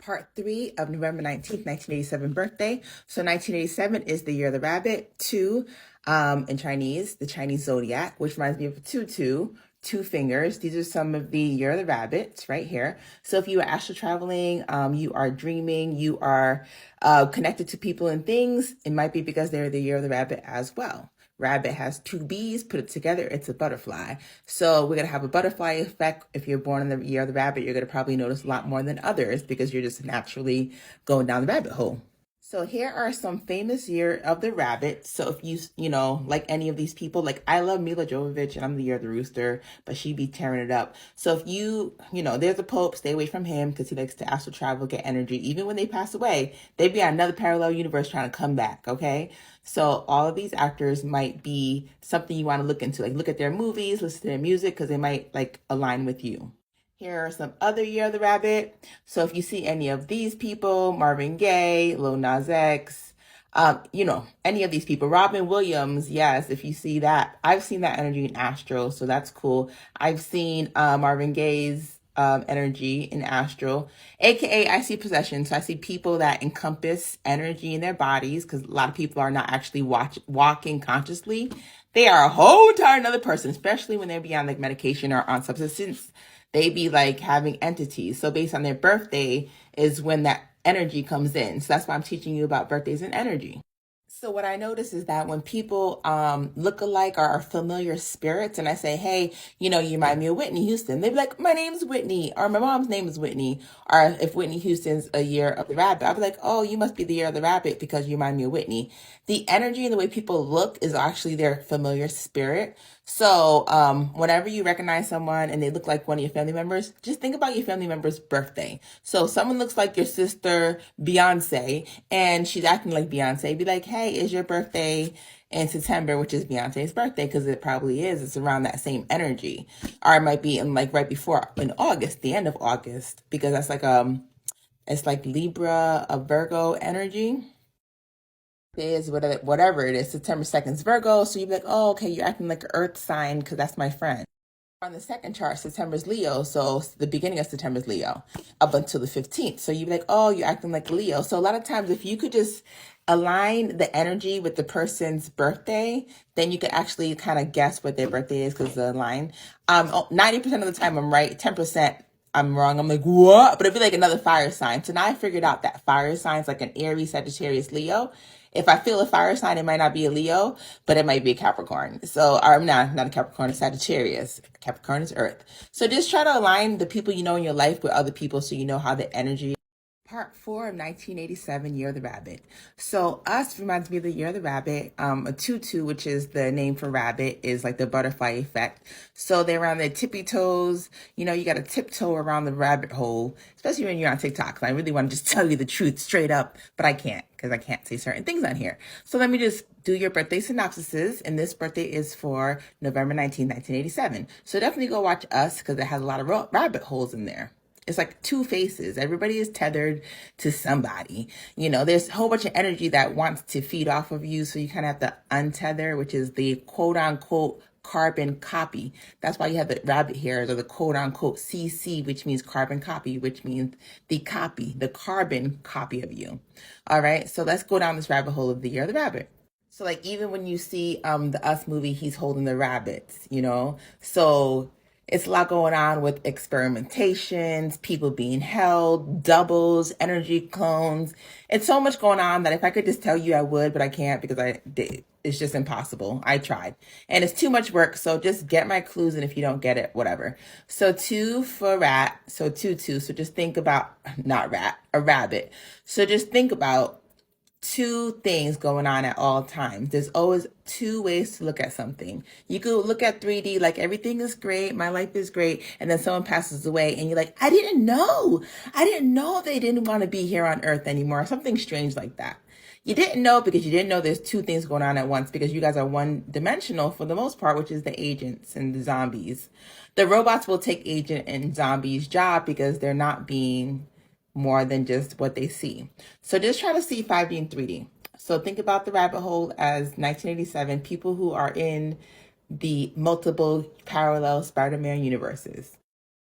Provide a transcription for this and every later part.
Part 3 of November 19th, 1987 birthday. So 1987 is the year of the rabbit. Two, in Chinese, the Chinese zodiac, which reminds me of a tutu, two fingers. These are some of the year of the rabbits right here. So if you are astral traveling, you are dreaming, you are connected to people and things, it might be because they're the year of the rabbit as well. Rabbit has two bees, put it together, it's a butterfly. So we're going to have a butterfly effect. If you're born in the year of the rabbit, you're going to probably notice a lot more than others because you're just naturally going down the rabbit hole. So here are some famous year of the rabbit. So if like any of these people, like I love Mila Jovovich and I'm the year of the rooster, but she be tearing it up. So if there's a Pope, stay away from him because he likes to astral travel, get energy. Even when they pass away, they be on another parallel universe trying to come back, okay? So all of these actors might be something you want to look into, like look at their movies, listen to their music, because they might like align with you. Here are some other Year of the Rabbit. So if you see any of these people, Marvin Gaye, Lil Nas X, any of these people, Robin Williams, yes, if you see that, I've seen that energy in Astro, so that's cool. I've seen Marvin Gaye's energy in Astral, aka I see possession. So I see people that encompass energy in their bodies because a lot of people are not actually walking consciously. They are a whole entire another person, especially when they're beyond like medication or on substances. They be like having entities. So based on their birthday is when that energy comes in. So that's why I'm teaching you about birthdays and energy. So what I notice is that when people look alike or are familiar spirits, and I say, hey, you remind me of Whitney Houston, they'd be like, my name's Whitney, or my mom's name is Whitney. Or if Whitney Houston's a year of the rabbit, I'd be like, oh, you must be the year of the rabbit because you remind me of Whitney. The energy and the way people look is actually their familiar spirit. So whenever you recognize someone and they look like one of your family members, just think about your family member's birthday. So if someone looks like your sister Beyonce and she's acting like Beyonce, be like, hey, is your birthday in September, which is Beyonce's birthday, because it probably is. It's around that same energy. Or it might be in like right before in August, the end of August, because that's like it's like Libra, a Virgo energy. Is whatever it is, September 2nd is Virgo, so you'd be like, oh, okay, you're acting like an earth sign because that's my friend. On the second chart, September's Leo, so the beginning of September's Leo up until the 15th. So you'd be like, oh, you're acting like Leo. So a lot of times, if you could just align the energy with the person's birthday, then you could actually kind of guess what their birthday is because the line. 90% of the time I'm right, 10% I'm wrong. I'm like, what? But it'd be like another fire sign. So now I figured out that fire signs like an Aries, Sagittarius, Leo. If I feel a fire sign, it might not be a Leo, but it might be a Capricorn. So, or not a Capricorn, a Sagittarius. Capricorn is Earth. So just try to align the people you know in your life with other people so you know how the energy. Part 4 of 1987, Year of the Rabbit. So us reminds me of the Year of the Rabbit. A tutu, which is the name for rabbit, is like the butterfly effect. So they're on their tippy toes. You got to tiptoe around the rabbit hole, especially when you're on TikTok. I really want to just tell you the truth straight up, but I can't because I can't say certain things on here. So let me just do your birthday synopsises. And this birthday is for November 19th, 1987. So definitely go watch Us because it has a lot of rabbit holes in there. It's like two faces. Everybody is tethered to somebody. There's a whole bunch of energy that wants to feed off of you. So you kind of have to untether, which is the quote unquote carbon copy. That's why you have the rabbit hairs or the quote unquote CC, which means carbon copy, which means the carbon copy of you. All right. So let's go down this rabbit hole of the Year of the Rabbit. So like even when you see the Us movie, he's holding the rabbits, So it's a lot going on with experimentations, people being held, doubles, energy clones. It's so much going on that if I could just tell you, I would, but I can't because it's just impossible. I tried. And it's too much work. So just get my clues. And if you don't get it, whatever. So 2 for rat. So 2. So just think about, not rat, a rabbit. So just think about two things going on at all times. There's always two ways to look at something. You could look at 3D like everything is great, my life is great, and then someone passes away and you're like, I didn't know they didn't want to be here on Earth anymore. Something strange like that. You didn't know because you didn't know there's two things going on at once because you guys are one dimensional for the most part, which is the agents and the zombies. The robots will take agent and zombies' job because they're not being more than just what they see. So just try to see 5D and 3D. So think about the rabbit hole as 1987, people who are in the multiple parallel Spider-Man universes.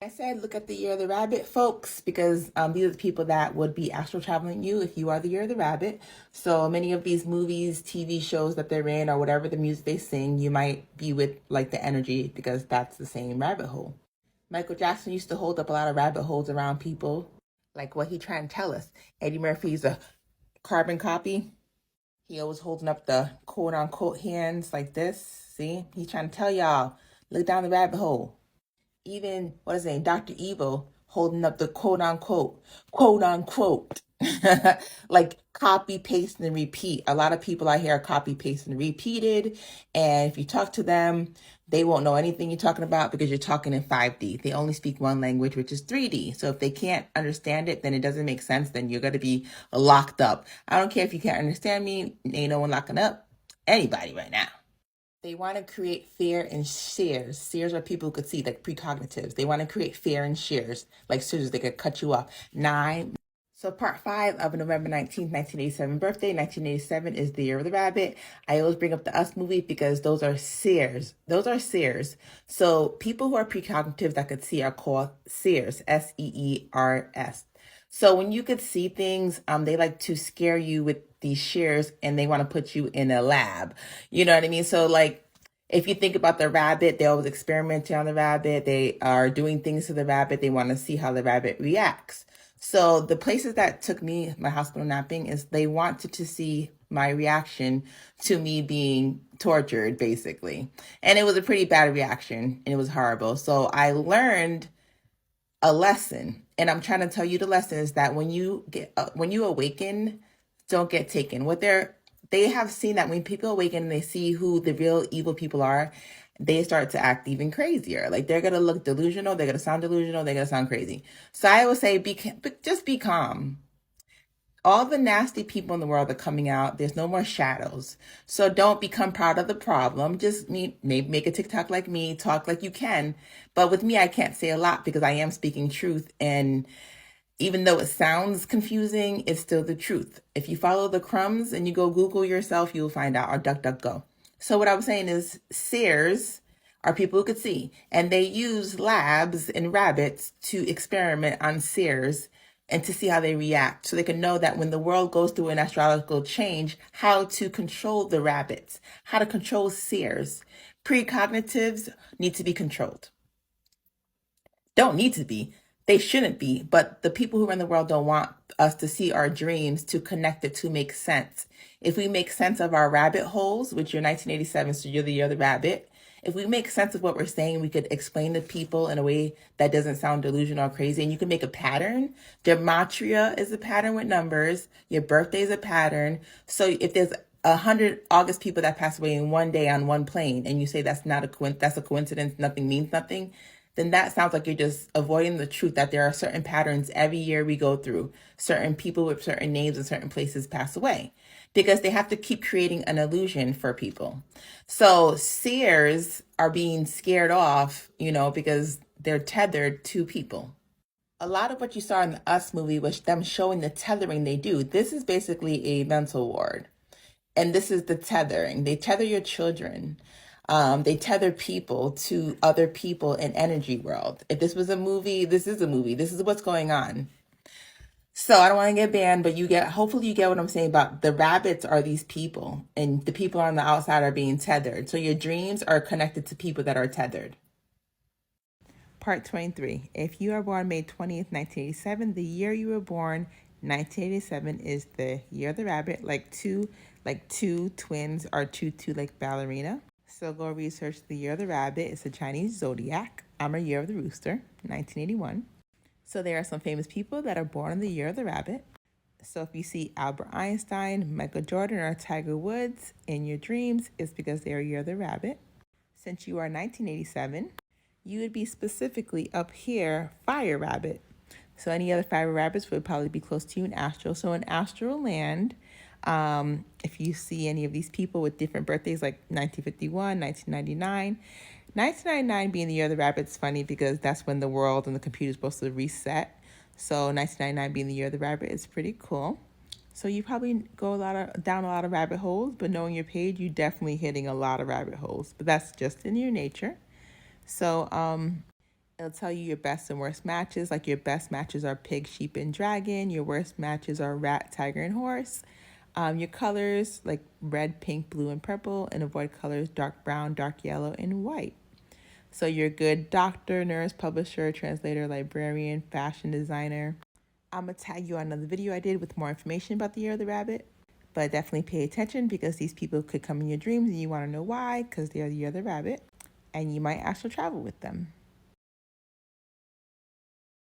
I said, look at the year of the rabbit, folks, because these are the people that would be astral traveling you if you are the year of the rabbit. So many of these movies, TV shows that they're in, or whatever the music they sing, you might be with like the energy because that's the same rabbit hole. Michael Jackson used to hold up a lot of rabbit holes around people, like what he trying to tell us. Eddie Murphy's a carbon copy. He always holding up the quote unquote hands like this. See, he's trying to tell y'all, look down the rabbit hole. Even what is it, Dr. Evil holding up the quote unquote, like copy, paste, and repeat. A lot of people out here are copy, paste, and repeated. And if you talk to them, they won't know anything you're talking about because you're talking in 5D. They only speak one language, which is 3D. So if they can't understand it, then it doesn't make sense. Then you're going to be locked up. I don't care if you can't understand me. Ain't no one locking up anybody right now. They want to create fear in shares. Shares are people who could see, like precognitives. They want to create fear in shares, like scissors. They could cut you off. Nine. So part 5 of November 19th, 1987 birthday. 1987 is the year of the rabbit. I always bring up the Us movie because those are seers. Those are seers. So people who are precognitives that could see are called seers. Seers. So when you could see things, they like to scare you with these shares and they want to put you in a lab. You know what I mean? So like if you think about the rabbit, they always experimenting on the rabbit. They are doing things to the rabbit. They want to see how the rabbit reacts. So the places that took me, my hospital napping, is they wanted to see my reaction to me being tortured, basically. And it was a pretty bad reaction and it was horrible. So I learned a lesson, and I'm trying to tell you the lesson is that when you awaken, don't get taken. They have seen that when people awaken and they see who the real evil people are, they start to act even crazier. Like they're gonna look delusional, they're gonna sound delusional, they're gonna sound crazy. So I always say, just be calm. All the nasty people in the world are coming out. There's no more shadows. So don't become part of the problem. Just maybe make a TikTok like me, talk like you can. But with me, I can't say a lot because I am speaking truth. And even though it sounds confusing, it's still the truth. If you follow the crumbs and you go Google yourself, you'll find out, or DuckDuckGo. So what I'm saying is seers are people who could see. And they use labs and rabbits to experiment on seers and to see how they react. So they can know that when the world goes through an astrological change, how to control the rabbits, how to control seers. Precognitives need to be controlled. Don't need to be. They shouldn't be. But the people who run the world don't want us to see our dreams, to connect it, to make sense. If we make sense of our rabbit holes, which you're 1987, so you're the year of the rabbit. If we make sense of what we're saying, we could explain to people in a way that doesn't sound delusional or crazy. And you can make a pattern. Gematria is a pattern with numbers. Your birthday is a pattern. So if there's 100 August people that pass away in one day on one plane, and you say that's not that's a coincidence, nothing means nothing, then that sounds like you're just avoiding the truth that there are certain patterns every year we go through. Certain people with certain names in certain places pass away because they have to keep creating an illusion for people. So seers are being scared off, because they're tethered to people. A lot of what you saw in the Us movie was them showing the tethering they do. This is basically a mental ward. And this is the tethering. They tether your children. They tether people to other people in energy world. If this was a movie, this is a movie. This is what's going on. So I don't want to get banned, but hopefully you get what I'm saying about the rabbits are these people and the people on the outside are being tethered. So your dreams are connected to people that are tethered. Part 23. If you are born May 20th, 1987, the year you were born, 1987 is the year of the rabbit, like two twins are two like ballerina. So go research the year of the rabbit. It's the Chinese zodiac. I'm a year of the rooster, 1981. So there are some famous people that are born in the year of the rabbit. So if you see Albert Einstein, Michael Jordan, or Tiger Woods in your dreams, it's because they are year of the rabbit. Since you are 1987, you would be specifically up here, fire rabbit. So any other fire rabbits would probably be close to you in astral. So in astral land, if you see any of these people with different birthdays, like 1951, 1999, 1999 being the year of the rabbit is funny because that's when the world and the computer is supposed to reset. So 1999 being the year of the rabbit is pretty cool. So you probably go down a lot of rabbit holes, but knowing your page, you definitely hitting a lot of rabbit holes. But that's just in your nature. So It'll tell you your best and worst matches. Like your best matches are pig, sheep, and dragon. Your worst matches are rat, tiger, and horse. Your colors like red, pink, blue, and purple. And avoid colors dark brown, dark yellow, and white. So you're a good doctor, nurse, publisher, translator, librarian, fashion designer. I'm going to tag you on another video I did with more information about the year of the rabbit. But definitely pay attention because these people could come in your dreams and you want to know why, because they're the year of the rabbit. And you might astral travel with them.